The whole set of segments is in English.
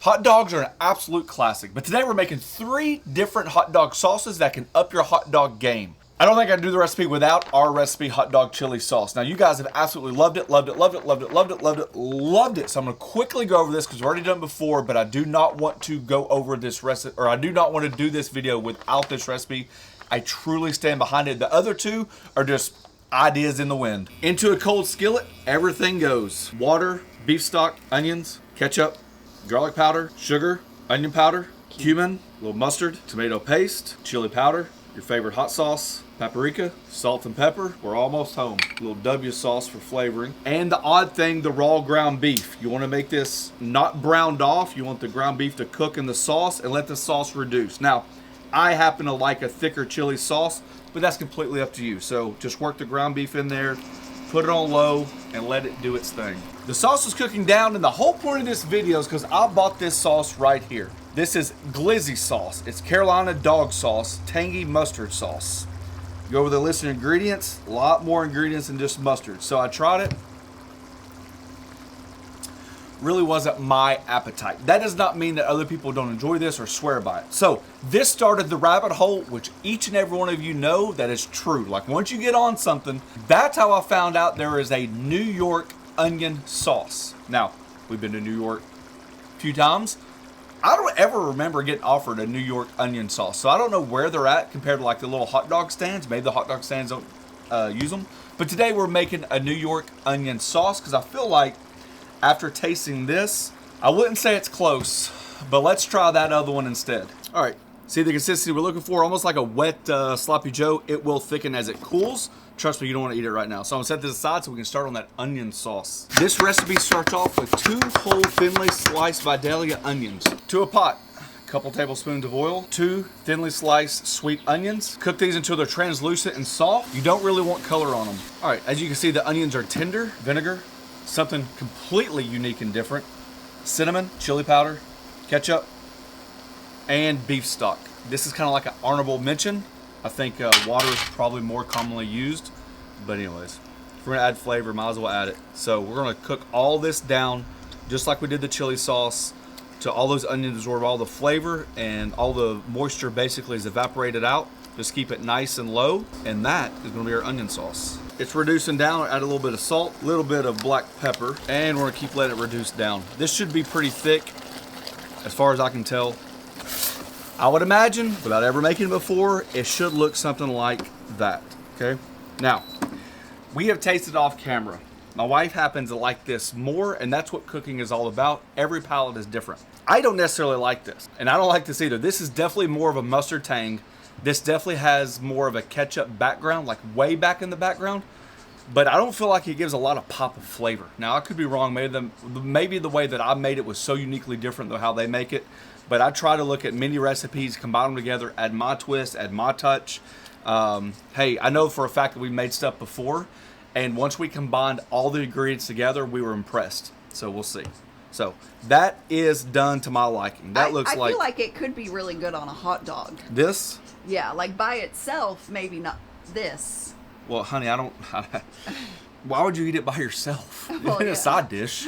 Hot dogs are an absolute classic, but today we're making 3 different hot dog sauces that can up your hot dog game. I don't think I can do the recipe without our recipe hot dog chili sauce. Now you guys have absolutely loved it, loved it, loved it, loved it, loved it, loved it, loved it. So I'm gonna quickly go over this because we've already done it before, but I do not want to go over this recipe, or I do not want to do this video without this recipe. I truly stand behind it. The other 2 are just ideas in the wind. Into a cold skillet, everything goes. Water, beef stock, onions, ketchup, garlic powder, sugar, onion powder, cumin, a little mustard, tomato paste, chili powder, your favorite hot sauce, paprika, salt and pepper. We're almost home. A little W sauce for flavoring. And the odd thing, the raw ground beef. You want to make this not browned off. You want the ground beef to cook in the sauce and let the sauce reduce. Now, I happen to like a thicker chili sauce, but that's completely up to you. So just work the ground beef in there, put it on low, and let it do its thing. The sauce is cooking down, and the whole point of this video is because I bought this sauce right here. This is glizzy sauce. It's Carolina dog sauce, tangy mustard sauce. Go over the list of ingredients, a lot more ingredients than just mustard. So I tried it. Really wasn't my appetite. That does not mean that other people don't enjoy this or swear by it. So this started the rabbit hole, which each and every one of you know that is true. Like once you get on something, that's how I found out there is a New York onion sauce. Now, we've been to New York a few times. I don't ever remember getting offered a New York onion sauce. So I don't know where they're at compared to like the little hot dog stands. Maybe the hot dog stands don't use them. But today we're making a New York onion sauce because I feel like after tasting this, I wouldn't say it's close, but let's try that other one instead. All right, see the consistency we're looking for? Almost like a wet sloppy joe. It will thicken as it cools. Trust me, you don't want to eat it right now. So I'm gonna set this aside so we can start on that onion sauce. This recipe starts off with 2 whole thinly sliced Vidalia onions. To a pot, a couple tablespoons of oil, 2 thinly sliced sweet onions. Cook these until they're translucent and soft. You don't really want color on them. All right, as you can see, the onions are tender. Vinegar, something completely unique and different. Cinnamon, chili powder, ketchup, and beef stock. This is kind of like an honorable mention. I think water is probably more commonly used, but anyways, if we're gonna add flavor, might as well add it. So we're gonna cook all this down just like we did the chili sauce to all those onions absorb all the flavor and all the moisture basically is evaporated out. Just keep it nice and low, and that is gonna be our onion sauce. It's reducing down, add a little bit of salt, a little bit of black pepper, and we're gonna keep letting it reduce down. This should be pretty thick, as far as I can tell. I would imagine, without ever making it before, it should look something like that, okay? Now, we have tasted off camera. My wife happens to like this more, and that's what cooking is all about. Every palate is different. I don't necessarily like this, and I don't like this either. This is definitely more of a mustard tang. This definitely has more of a ketchup background, like way back in the background, but I don't feel like it gives a lot of pop of flavor. Now, I could be wrong. Maybe the way that I made it was so uniquely different than how they make it, but I try to look at many recipes, combine them together, add my twist, add my touch. Hey, I know for a fact that we made stuff before, and once we combined all the ingredients together, we were impressed. So we'll see. So that is done to my liking. That looks like... I feel like it could be really good on a hot dog. This? Yeah, like by itself, maybe not this. Well, honey, why would you eat it by yourself? Well, in a side dish.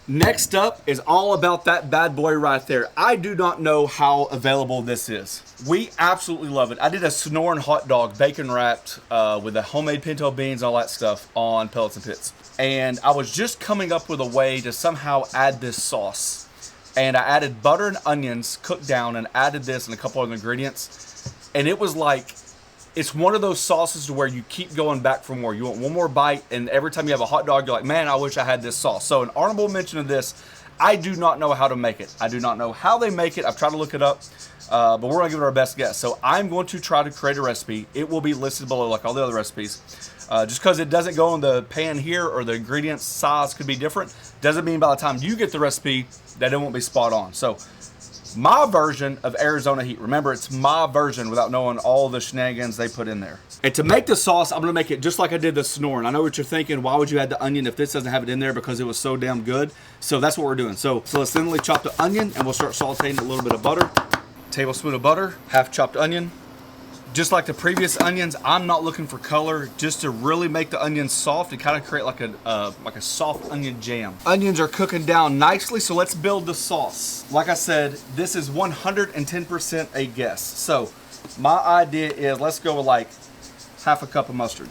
Next up is all about that bad boy right there. I do not know how available this is. We absolutely love it. I did a Sonoran hot dog, bacon wrapped, with the homemade pinto beans and all that stuff on Pellets and Pits. And I was just coming up with a way to somehow add this sauce. And I added butter and onions cooked down and added this and a couple other ingredients. And it was like, it's one of those sauces to where you keep going back for more. You want one more bite, and every time you have a hot dog, you're like, man, I wish I had this sauce. So an honorable mention of this, I do not know how to make it. I do not know how they make it. I've tried to look it up, but we're gonna give it our best guess. So I'm going to try to create a recipe. It will be listed below like all the other recipes. Just because it doesn't go in the pan here or the ingredients size could be different, doesn't mean by the time you get the recipe that it won't be spot on. So my version of Arizona heat. Remember, it's my version without knowing all the shenanigans they put in there. And to make the sauce, I'm gonna make it just like I did the Sonoran. I know what you're thinking, why would you add the onion if this doesn't have it in there? Because it was so damn good. So that's what we're doing. So let's thinly chop the onion and we'll start sauteing a little bit of butter. Tablespoon of butter, half chopped onion, Just like the previous onions, I'm not looking for color, just to really make the onions soft and kind of create like a soft onion jam. Onions are cooking down nicely, so let's build the sauce. Like I said, this is 110% a guess. So my idea is let's go with like half a cup of mustard.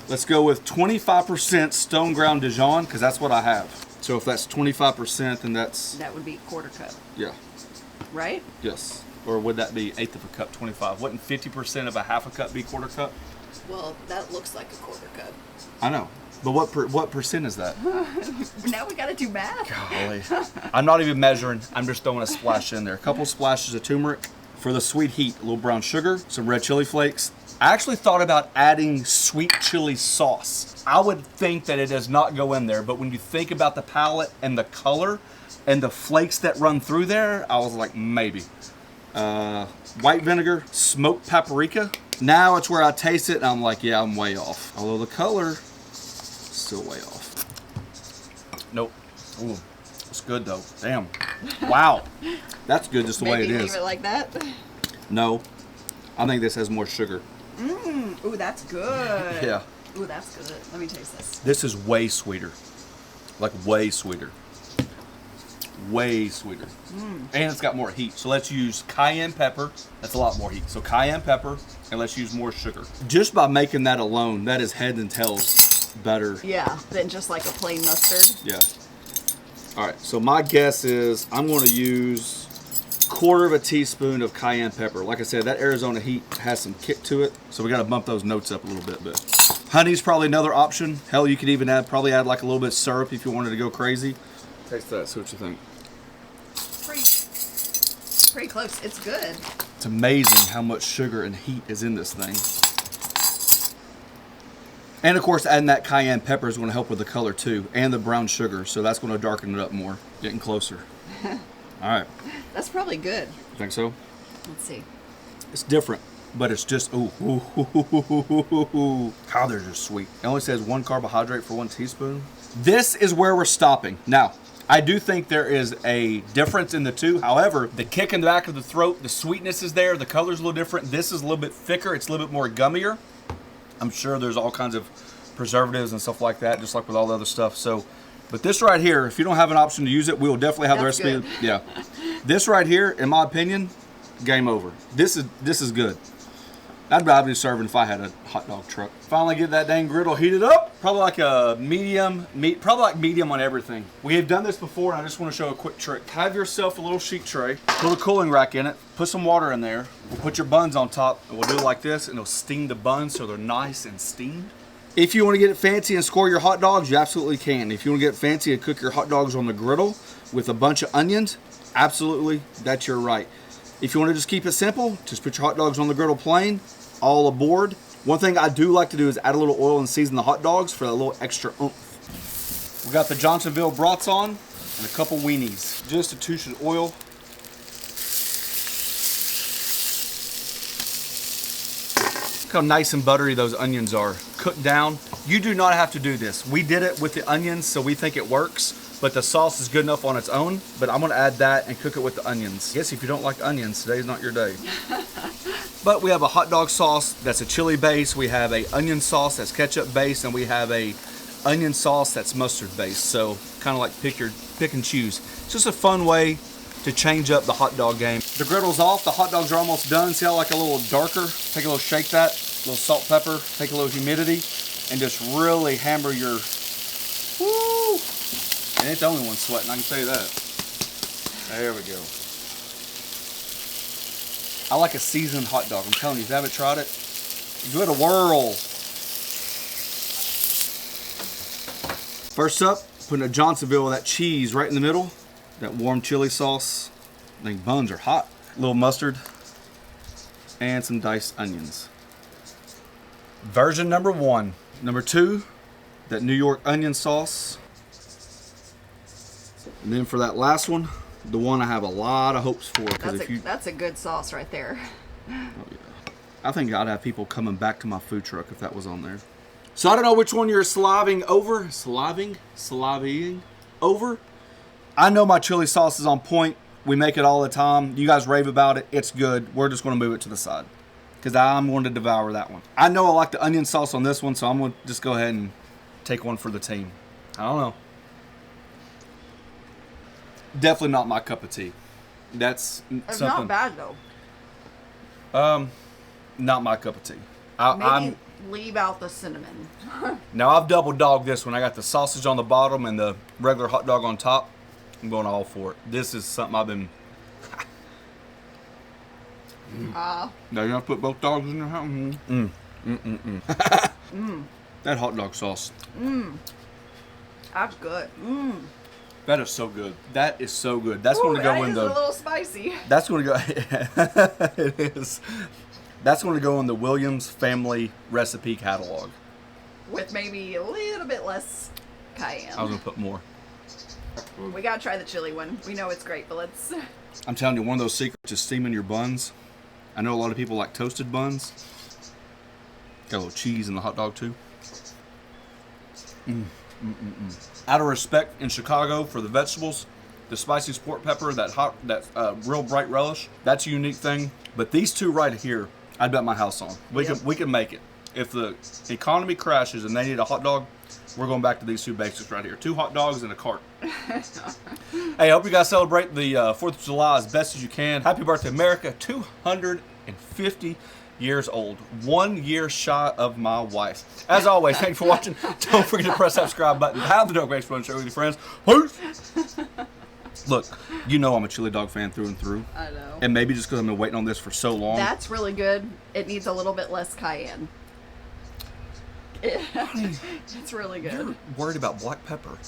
Let's go with 25% stone ground Dijon, because that's what I have. So if that's 25%, then That would be a quarter cup, yeah. right? Yes. Or would that be eighth of a cup, 25? Wouldn't 50% of a half a cup be quarter cup? Well, that looks like a quarter cup. I know. But what percent is that? Now we gotta do math. Golly. I'm not even measuring. I'm just throwing a splash in there. A couple splashes of turmeric. For the sweet heat, a little brown sugar, some red chili flakes. I actually thought about adding sweet chili sauce. I would think that it does not go in there, but when you think about the palette and the color and the flakes that run through there, I was like, maybe. White vinegar, smoked paprika. Now it's where I taste it and I'm like, yeah, I'm way off. Although the color, still way off. Nope. Ooh, it's good though. Damn. Wow. That's good just the way it is. Maybe leave it like that. No. I think this has more sugar. Ooh, that's good. Yeah. Ooh, that's good. Let me taste this. This is way sweeter. Like way sweeter. Way sweeter. And it's got more heat. So let's use cayenne pepper. That's a lot more heat. So cayenne pepper, and let's use more sugar. Just by making that alone, that is head and tails better. Yeah, than just like a plain mustard. Yeah. All right, so my guess is I'm going to use quarter of a teaspoon of cayenne pepper. Like I said, that Arizona heat has some kick to it, so we got to bump those notes up a little bit. But honey's probably another option. Hell, you could even probably add like a little bit of syrup if you wanted to go crazy. Taste that, see what you think. Pretty close. It's good. It's amazing how much sugar and heat is in this thing. And of course, adding that cayenne pepper is going to help with the color too, and the brown sugar, so that's going to darken it up more. Getting closer. All right. That's probably good. You think so? Let's see. It's different, but it's just, ooh, ooh, ooh, ooh, ooh, ooh, ooh. How they're just sweet. It only says 1 carbohydrate for 1 teaspoon. This is where we're stopping. Now, I do think there is a difference in the two. However, the kick in the back of the throat, the sweetness is there. The color's a little different. This is a little bit thicker. It's a little bit more gummier. I'm sure there's all kinds of preservatives and stuff like that, just like with all the other stuff. So, but this right here, if you don't have an option to use it, we will definitely have That's the recipe. good. Yeah. This right here, in my opinion, game over. This is good. I'd probably be serving if I had a hot dog truck. Finally get that dang griddle heated up. Probably like a medium, probably like medium on everything. We have done this before and I just want to show a quick trick. Have yourself a little sheet tray, put a cooling rack in it, put some water in there, we'll put your buns on top and we'll do it like this and it'll steam the buns so they're nice and steamed. If you want to get it fancy and score your hot dogs, you absolutely can. If you want to get fancy and cook your hot dogs on the griddle with a bunch of onions, absolutely, that's your right. If you want to just keep it simple, just put your hot dogs on the griddle plain, all aboard. One thing I do like to do is add a little oil and season the hot dogs for a little extra oomph. We got the Johnsonville brats on and a couple weenies. Just a touch of oil. Look how nice and buttery those onions are. Cooked down. You do not have to do this. We did it with the onions, so we think it works. But the sauce is good enough on its own. But I'm gonna add that and cook it with the onions. I guess if you don't like onions, today's not your day. But we have a hot dog sauce that's a chili base. We have a onion sauce that's ketchup based, and we have a onion sauce that's mustard based. So kind of like pick and choose. It's just a fun way to change up the hot dog game. The griddle's off. The hot dogs are almost done. See how like a little darker? Take a little shake that, a little salt, pepper, take a little humidity, and just really hammer your. Woo! And it's the only one sweating. I can tell you that. There we go. I like a seasoned hot dog. I'm telling you, if you haven't tried it, give it a whirl. First up, putting a Johnsonville with that cheese right in the middle. That warm chili sauce. I think buns are hot. A little mustard. And some diced onions. Version number 1. Number 2, that New York onion sauce. And then for that last one, the one I have a lot of hopes for. That's a good sauce right there. Oh, yeah. I think I'd have people coming back to my food truck if that was on there. So I don't know which one you're slaving over. Slaving over. I know my chili sauce is on point. We make it all the time. You guys rave about it. It's good. We're just going to move it to the side because I'm going to devour that one. I know I like the onion sauce on this one, so I'm going to just go ahead and take one for the team. I don't know. Definitely not my cup of tea. That's It's something. not bad though. Not my cup of tea. Maybe leave out the cinnamon. Now I've double dogged this one. I got the sausage on the bottom and the regular hot dog on top. I'm going all for it. This is something I've been. Now you have to put both dogs in your house. That hot dog sauce. That's good. That is so good. That is so good. That's going to go in the. the. A little spicy. That's going to go. It is. That's going to go in the Williams family recipe catalog. With maybe a little bit less cayenne. I was going to put more. We gotta try the chili one. We know it's great, but let's. I'm telling you, one of those secrets is steaming your buns. I know a lot of people like toasted buns. Got a little cheese in the hot dog too. Out of respect in Chicago for the vegetables, the spicy sport pepper, that real bright relish, that's a unique thing. But these two right here, I'd bet my house on. We can make it. If the economy crashes and they need a hot dog, we're going back to these two basics right here. 2 hot dogs and a cart. Hey, I hope you guys celebrate the 4th of July as best as you can. Happy birthday, America. 250 years old. 1 year shy of my wife. As always, thanks for watching. Don't forget to press that subscribe button. Have the Dog Baseball Show with your friends. Peace. Look, you know I'm a chili dog fan through and through. I know. And maybe just because I've been waiting on this for so long. That's really good. It needs a little bit less cayenne. It's really good. You're worried about black pepper.